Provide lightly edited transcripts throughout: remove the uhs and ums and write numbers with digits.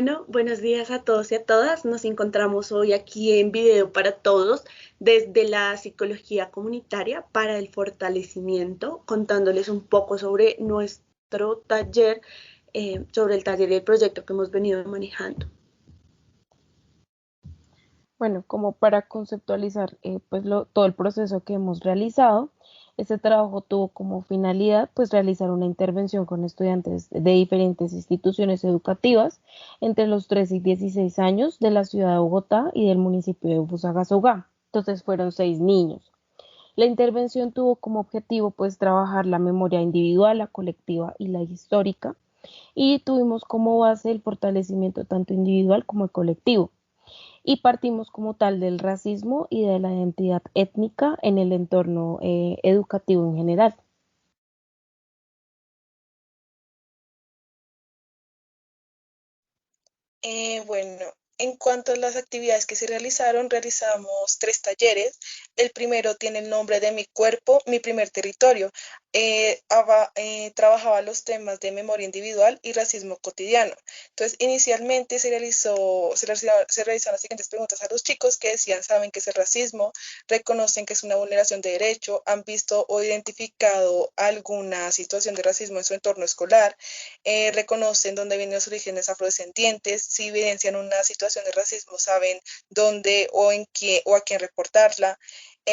Bueno, buenos días a todos y a todas. Nos encontramos hoy aquí en Video para Todos desde la psicología comunitaria para el fortalecimiento, contándoles un poco sobre nuestro taller, sobre el taller y el proyecto que hemos venido manejando. Bueno, como para conceptualizar todo el proceso que hemos realizado, este trabajo tuvo como finalidad realizar una intervención con estudiantes de diferentes instituciones educativas entre los 13 y 16 años de la ciudad de Bogotá y del municipio de Fusagasugá. Entonces fueron 6 niños. La intervención tuvo como objetivo trabajar la memoria individual, la colectiva y la histórica, y tuvimos como base el fortalecimiento tanto individual como el colectivo, y partimos como tal del racismo y de la identidad étnica en el entorno educativo en general. Bueno, en cuanto a las actividades que se realizaron, realizamos tres talleres. El primero tiene el nombre de Mi cuerpo, mi primer territorio. Trabajaba los temas de memoria individual y racismo cotidiano. Entonces, inicialmente se realizaron las siguientes preguntas a los chicos que decían, ¿saben qué es el racismo? ¿Reconocen que es una vulneración de derecho? ¿Han visto o identificado alguna situación de racismo en su entorno escolar? Reconocen dónde vienen los orígenes afrodescendientes, si evidencian una situación de racismo, saben dónde o en qué o a quién reportarla.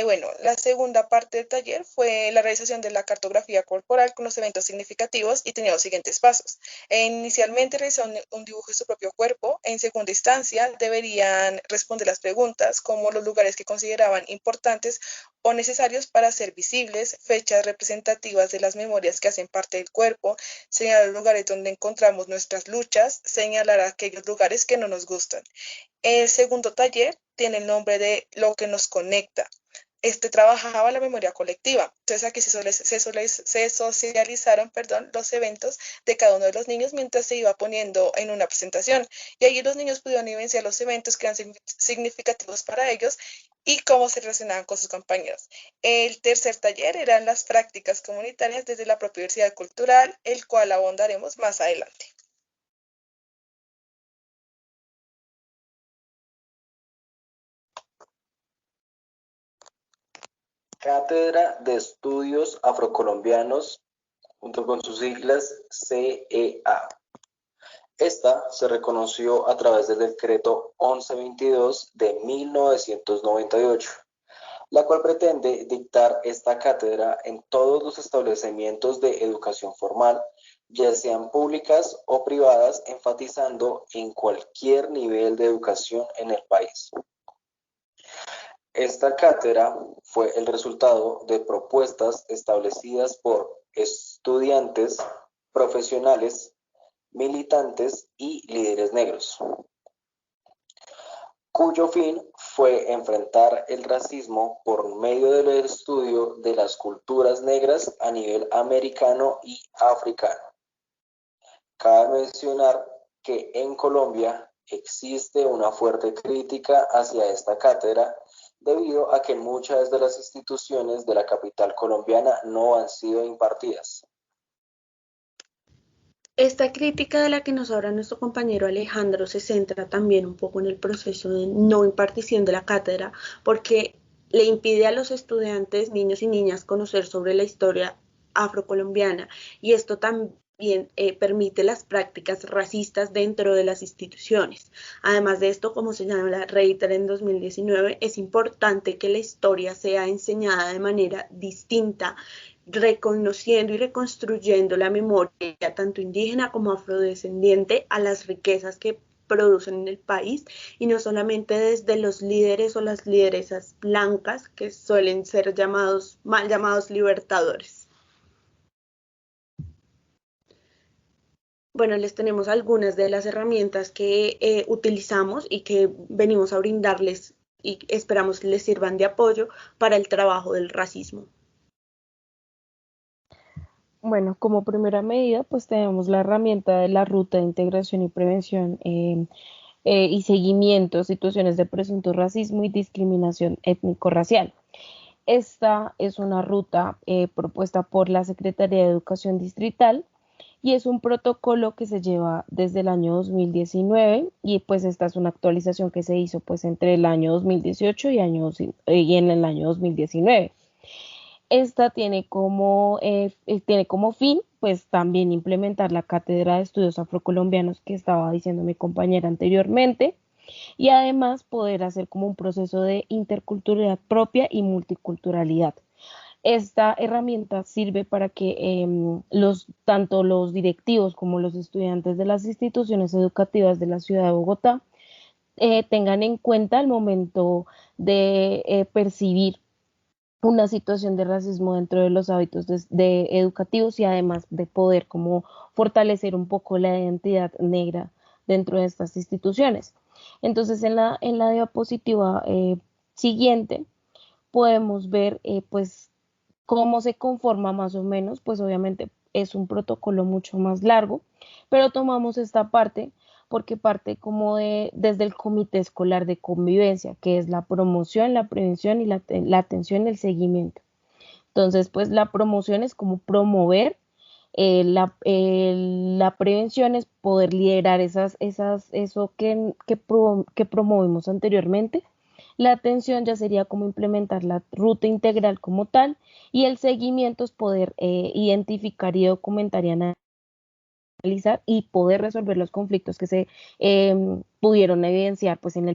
Bueno, la segunda parte del taller fue la realización de la cartografía corporal con los eventos significativos y tenía los siguientes pasos. Inicialmente realizaron un dibujo de su propio cuerpo. En segunda instancia, deberían responder las preguntas como los lugares que consideraban importantes o necesarios para ser visibles, fechas representativas de las memorias que hacen parte del cuerpo, señalar los lugares donde encontramos nuestras luchas, señalar aquellos lugares que no nos gustan. El segundo taller tiene el nombre de Lo que nos conecta. Este trabajaba la memoria colectiva. Entonces aquí se socializaron, perdón, los eventos de cada uno de los niños mientras se iba poniendo en una presentación. Y allí los niños pudieron evidenciar los eventos que eran significativos para ellos y cómo se relacionaban con sus compañeros. El tercer taller eran las prácticas comunitarias desde la propia diversidad cultural, el cual abondaremos más adelante. Cátedra de Estudios Afrocolombianos, junto con sus siglas CEA. Esta se reconoció a través del decreto 1122 de 1998, la cual pretende dictar esta cátedra en todos los establecimientos de educación formal, ya sean públicas o privadas, enfatizando en cualquier nivel de educación en el país. Esta cátedra fue el resultado de propuestas establecidas por estudiantes, profesionales, militantes y líderes negros, cuyo fin fue enfrentar el racismo por medio del estudio de las culturas negras a nivel americano y africano. Cabe mencionar que en Colombia existe una fuerte crítica hacia esta cátedra debido a que muchas de las instituciones de la capital colombiana no han sido impartidas. Esta crítica de la que nos habla nuestro compañero Alejandro se centra también un poco en el proceso de no impartición de la cátedra, porque le impide a los estudiantes, niños y niñas, conocer sobre la historia afrocolombiana, y esto también permite las prácticas racistas dentro de las instituciones. Además de esto, como señala Reiter en 2019, es importante que la historia sea enseñada de manera distinta, reconociendo y reconstruyendo la memoria tanto indígena como afrodescendiente a las riquezas que producen en el país, y no solamente desde los líderes o las lideresas blancas que suelen ser mal llamados libertadores. Bueno, les tenemos algunas de las herramientas que utilizamos y que venimos a brindarles y esperamos les sirvan de apoyo para el trabajo del racismo. Bueno, como primera medida, tenemos la herramienta de la ruta de integración y prevención y seguimiento de situaciones de presunto racismo y discriminación étnico-racial. Esta es una ruta propuesta por la Secretaría de Educación Distrital y es un protocolo que se lleva desde el año 2019 y pues esta es una actualización que se hizo pues entre el año 2018 y en el año 2019. Esta tiene como fin, pues también implementar la Cátedra de Estudios Afrocolombianos que estaba diciendo mi compañera anteriormente, y además poder hacer como un proceso de interculturalidad propia y multiculturalidad. Esta herramienta sirve para que tanto los directivos como los estudiantes de las instituciones educativas de la ciudad de Bogotá tengan en cuenta al momento de percibir una situación de racismo dentro de los hábitos educativos, y además de poder como fortalecer un poco la identidad negra dentro de estas instituciones. Entonces, en la diapositiva siguiente podemos ver pues cómo se conforma más o menos, pues obviamente es un protocolo mucho más largo, pero tomamos esta parte porque parte como desde el comité escolar de convivencia, que es la promoción, la prevención y la atención y el seguimiento. Entonces, pues la promoción es como promover, la prevención es poder liderar eso que promovimos anteriormente. La atención ya sería como implementar la ruta integral como tal, y el seguimiento es poder identificar y documentar y analizar y poder resolver los conflictos que se pudieron evidenciar pues en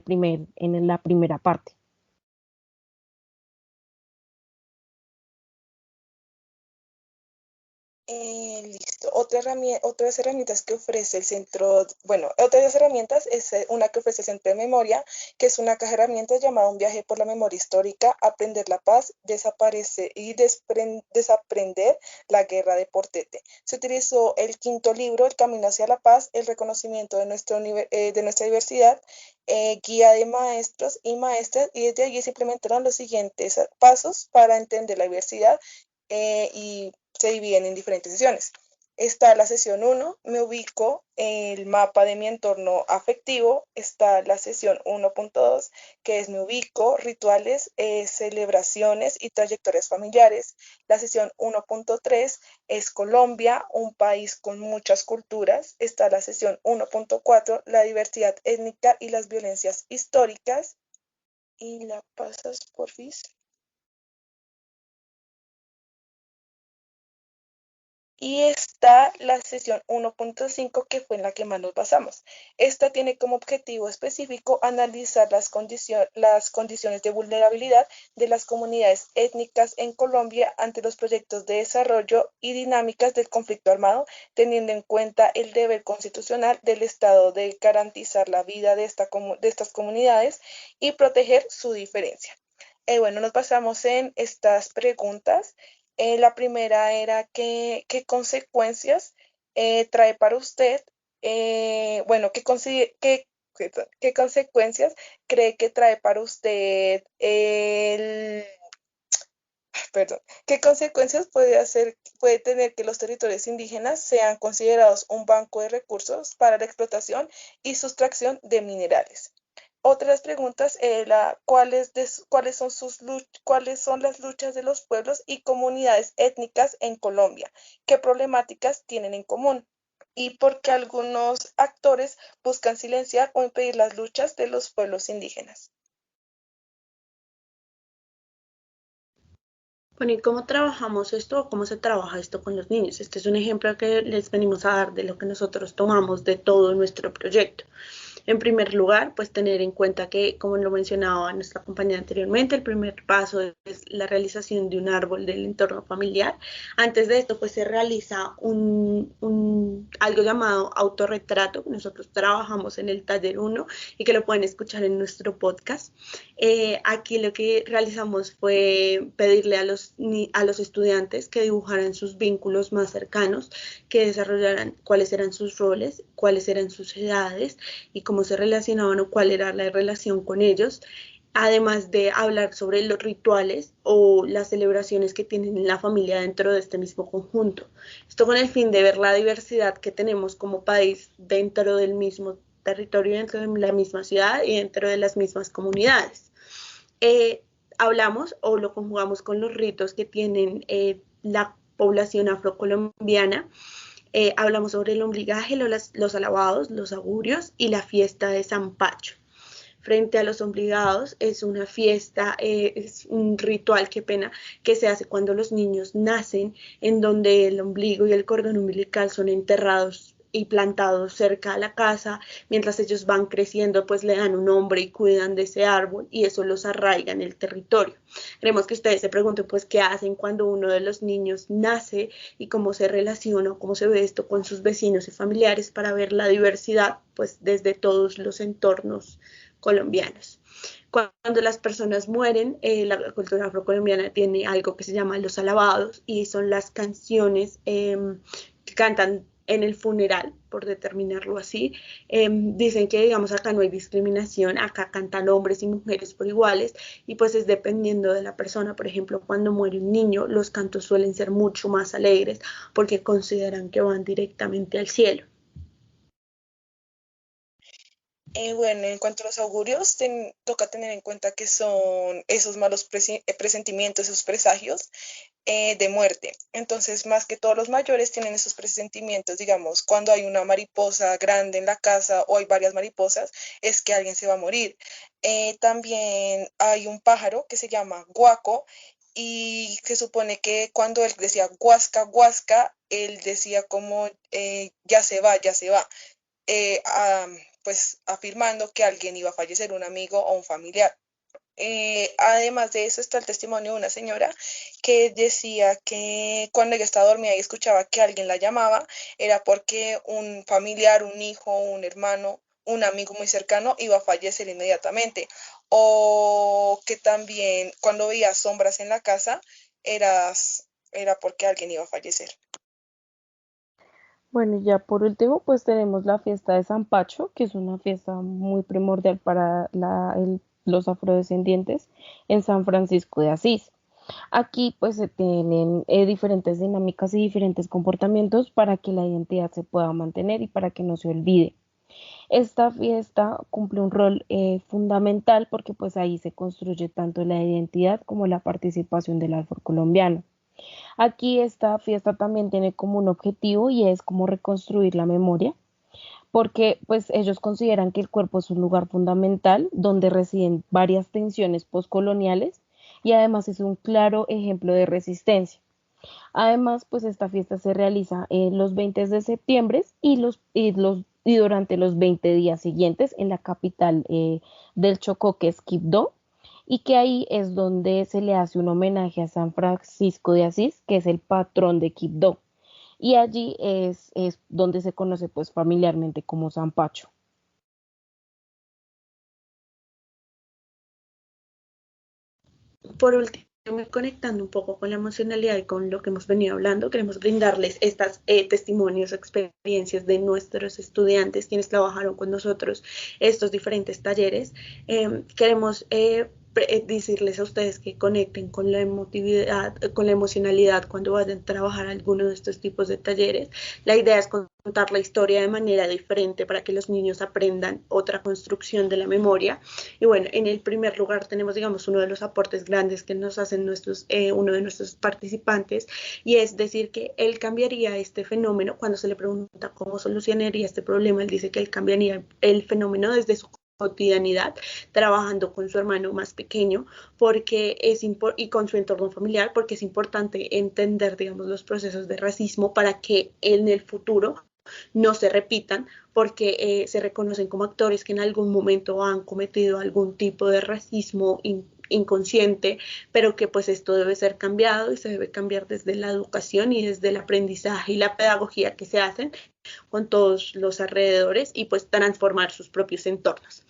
la primera parte. Listo. Otras herramientas que ofrece el centro, bueno, otras herramientas es una que ofrece el Centro de Memoria, que es una caja de herramientas llamada Un viaje por la memoria histórica, aprender la paz, desaparecer y desaprender la guerra de Portete. Se utilizó el quinto libro, El camino hacia la paz, el reconocimiento de nuestra diversidad, guía de maestros y maestras, y desde allí se implementaron los siguientes pasos para entender la diversidad, y se dividen en diferentes sesiones. Está la sesión 1, me ubico, el mapa de mi entorno afectivo. Está la sesión 1.2, que es me ubico, rituales, celebraciones y trayectorias familiares. La sesión 1.3 es Colombia, un país con muchas culturas. Está la sesión 1.4, la diversidad étnica y las violencias históricas. Y la pasas, porfis. Y está la sesión 1.5, que fue en la que más nos basamos. Esta tiene como objetivo específico analizar las condiciones de vulnerabilidad de las comunidades étnicas en Colombia ante los proyectos de desarrollo y dinámicas del conflicto armado, teniendo en cuenta el deber constitucional del Estado de garantizar la vida de estas comunidades y proteger su diferencia. Bueno, nos basamos en estas preguntas. La primera era qué consecuencias trae para usted, bueno, qué consecuencias cree que trae para usted perdón, qué consecuencias puede tener que los territorios indígenas sean considerados un banco de recursos para la explotación y sustracción de minerales. Otras preguntas era cuáles son las luchas de los pueblos y comunidades étnicas en Colombia, qué problemáticas tienen en común y por qué algunos actores buscan silenciar o impedir las luchas de los pueblos indígenas. Bueno, ¿y cómo trabajamos esto o cómo se trabaja esto con los niños? Este es un ejemplo que les venimos a dar de lo que nosotros tomamos de todo nuestro proyecto. En primer lugar, pues tener en cuenta que, como lo mencionaba nuestra compañera anteriormente, el primer paso es la realización de un árbol del entorno familiar. Antes de esto, pues se realiza algo llamado autorretrato, que nosotros trabajamos en el taller 1 y que lo pueden escuchar en nuestro podcast. Aquí lo que realizamos fue pedirle a los estudiantes que dibujaran sus vínculos más cercanos, que desarrollaran cuáles eran sus roles, cuáles eran sus edades y cómo se relacionaban o cuál era la relación con ellos, además de hablar sobre los rituales o las celebraciones que tienen la familia dentro de este mismo conjunto. Esto con el fin de ver la diversidad que tenemos como país dentro del mismo territorio, dentro de la misma ciudad y dentro de las mismas comunidades. Hablamos o lo conjugamos con los ritos que tienen la población afrocolombiana. Hablamos sobre el ombligaje, los alabados, los augurios y la fiesta de San Pacho. Frente a los obligados es una fiesta, es un ritual, qué pena, que se hace cuando los niños nacen, en donde el ombligo y el cordón umbilical son enterrados y plantados cerca a la casa. Mientras ellos van creciendo, pues le dan un nombre y cuidan de ese árbol y eso los arraiga en el territorio. Queremos que ustedes se pregunten pues qué hacen cuando uno de los niños nace y cómo se relaciona, cómo se ve esto con sus vecinos y familiares para ver la diversidad pues desde todos los entornos colombianos. Cuando las personas mueren, la cultura afrocolombiana tiene algo que se llama los alabados y son las canciones que cantan en el funeral, por determinarlo así. Dicen que, digamos, acá no hay discriminación, acá cantan hombres y mujeres por iguales y pues es dependiendo de la persona. Por ejemplo, cuando muere un niño, los cantos suelen ser mucho más alegres porque consideran que van directamente al cielo. Bueno, en cuanto a los augurios, toca tener en cuenta que son esos malos presentimientos, esos presagios de muerte. Entonces, más que todos los mayores tienen esos presentimientos, digamos, cuando hay una mariposa grande en la casa o hay varias mariposas, es que alguien se va a morir. También hay un pájaro que se llama guaco y se supone que cuando él decía guasca, guasca, él decía como ya se va, ya se va. eh, a- pues afirmando que alguien iba a fallecer, un amigo o un familiar. Además de eso está el testimonio de una señora que decía que cuando ella estaba dormida y escuchaba que alguien la llamaba, era porque un familiar, un hijo, un hermano, un amigo muy cercano iba a fallecer inmediatamente. O que también cuando veía sombras en la casa, era, era porque alguien iba a fallecer. Bueno, y ya por último, pues tenemos la fiesta de San Pacho, que es una fiesta muy primordial para los afrodescendientes en San Francisco de Asís. Aquí pues se tienen diferentes dinámicas y diferentes comportamientos para que la identidad se pueda mantener y para que no se olvide. Esta fiesta cumple un rol fundamental porque pues ahí se construye tanto la identidad como la participación del afrocolombiano. Aquí esta fiesta también tiene como un objetivo y es como reconstruir la memoria, porque pues ellos consideran que el cuerpo es un lugar fundamental donde residen varias tensiones postcoloniales y además es un claro ejemplo de resistencia. Además, pues esta fiesta se realiza los 20 de septiembre y durante los 20 días siguientes en la capital del Chocó, que es Quibdó, y que ahí es donde se le hace un homenaje a San Francisco de Asís, que es el patrón de Quibdó. Y allí es donde se conoce pues familiarmente como San Pacho. Por último, conectando un poco con la emocionalidad y con lo que hemos venido hablando, queremos brindarles estas testimonios, experiencias de nuestros estudiantes, quienes trabajaron con nosotros estos diferentes talleres. Queremos decirles a ustedes que conecten con la emotividad, con la emocionalidad cuando vayan a trabajar alguno de estos tipos de talleres. La idea es contar la historia de manera diferente para que los niños aprendan otra construcción de la memoria. Y bueno, en el primer lugar tenemos, digamos, uno de los aportes grandes que nos hacen uno de nuestros participantes, y es decir que él cambiaría este fenómeno. Cuando se le pregunta cómo solucionaría este problema, él dice que él cambiaría el fenómeno desde su cotidianidad, trabajando con su hermano más pequeño porque y con su entorno familiar, porque es importante entender, digamos, los procesos de racismo para que en el futuro no se repitan, porque se reconocen como actores que en algún momento han cometido algún tipo de racismo inconsciente, pero que pues esto debe ser cambiado y se debe cambiar desde la educación y desde el aprendizaje y la pedagogía que se hacen con todos los alrededores y pues transformar sus propios entornos.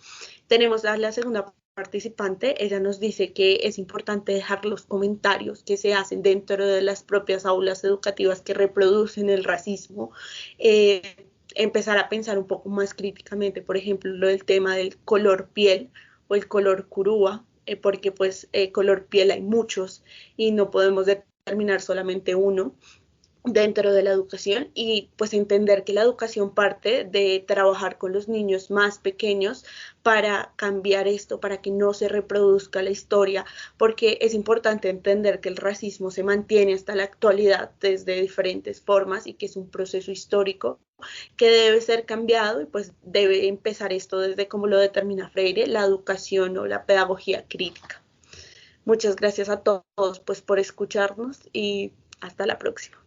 Tenemos a la segunda participante. Ella nos dice que es importante dejar los comentarios que se hacen dentro de las propias aulas educativas que reproducen el racismo, empezar a pensar un poco más críticamente, por ejemplo, lo del tema del color piel o el color curúa, porque pues color piel hay muchos y no podemos determinar solamente uno. dentro de la educación y pues entender que la educación parte de trabajar con los niños más pequeños para cambiar esto, para que no se reproduzca la historia, porque es importante entender que el racismo se mantiene hasta la actualidad desde diferentes formas y que es un proceso histórico que debe ser cambiado y pues debe empezar esto desde como lo determina Freire, la educación o la pedagogía crítica. Muchas gracias a todos pues por escucharnos y hasta la próxima.